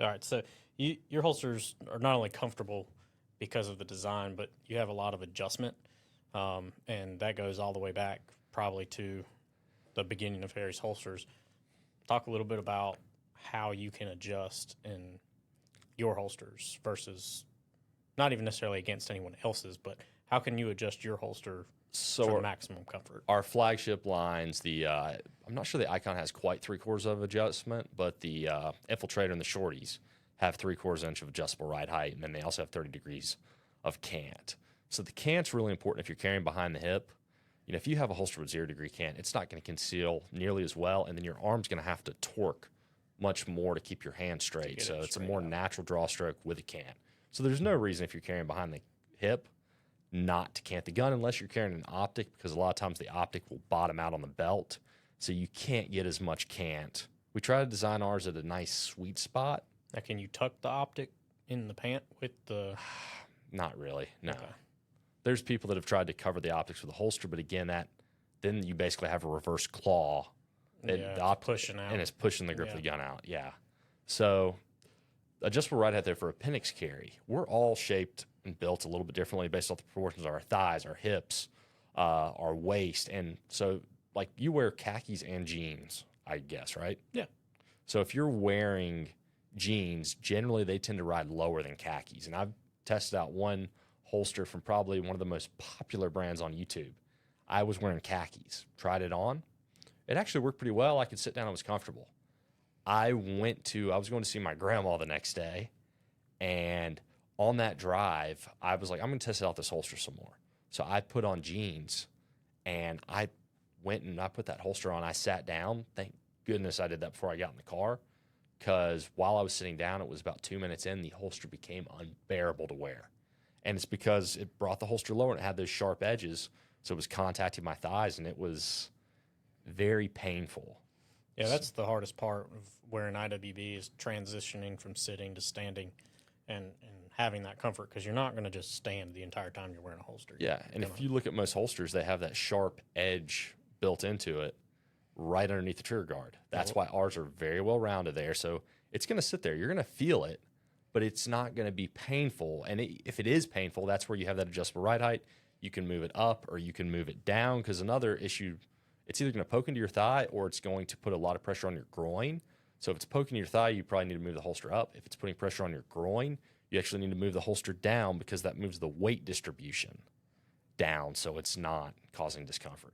All right, so your holsters are not only comfortable because of the design, but you have a lot of adjustment, and that goes all the way back probably to the beginning of Harry's holsters. Talk a little bit about how you can adjust in your holsters versus not even necessarily against anyone else's, but how can you adjust your holster for maximum comfort? Our flagship lines, I'm not sure the Icon has quite 3/4 of adjustment, but the Infiltrator and the Shorties have 3/4 inch of adjustable ride height, and then they also have 30 degrees of cant. So the cant's really important if you're carrying behind the hip. You know, if you have a holster with 0-degree cant, it's not going to conceal nearly as well, and then your arm's going to have to torque much more to keep your hand straight. So it's a more natural draw stroke with a cant. So there's no reason if you're carrying behind the hip not to cant the gun unless you're carrying an optic, because a lot of times the optic will bottom out on the belt, so you can't get as much cant. We try to design ours at a nice sweet spot. Now, can you tuck the optic in the pant with the... Not really, no. Okay. There's people that have tried to cover the optics with a holster, but again, then you basically have a reverse claw. The pushing out. And it's pushing the grip of the gun out, yeah. So adjustable ride height there for a Penix carry. We're all shaped and built a little bit differently based off the proportions of our thighs, our hips, our waist. And so, like, you wear khakis and jeans, I guess, right? Yeah. So if you're wearing jeans, generally they tend to ride lower than khakis. And I've tested out one holster from probably one of the most popular brands on YouTube. I was wearing khakis, tried it on. It actually worked pretty well. I could sit down, I was comfortable. I was going to see my grandma the next day, and on that drive, I was like, I'm going to test out this holster some more. So I put on jeans, and I went and I put that holster on. I sat down. Thank goodness I did that before I got in the car, because while I was sitting down, it was about 2 minutes in, the holster became unbearable to wear. And it's because it brought the holster lower and it had those sharp edges, so it was contacting my thighs, and it was very painful. Yeah, that's the hardest part of wearing IWB is transitioning from sitting to standing and having that comfort, because you're not going to just stand the entire time you're wearing a holster. Yeah, and if you look at most holsters, they have that sharp edge built into it right underneath the trigger guard. That's why ours are very well rounded there. So it's going to sit there. You're going to feel it, but it's not going to be painful. And if it is painful, that's where you have that adjustable ride height. You can move it up or you can move it down, because another issue, it's either going to poke into your thigh or it's going to put a lot of pressure on your groin. So if it's poking your thigh, you probably need to move the holster up. If it's putting pressure on your groin, you actually need to move the holster down, because that moves the weight distribution down so it's not causing discomfort.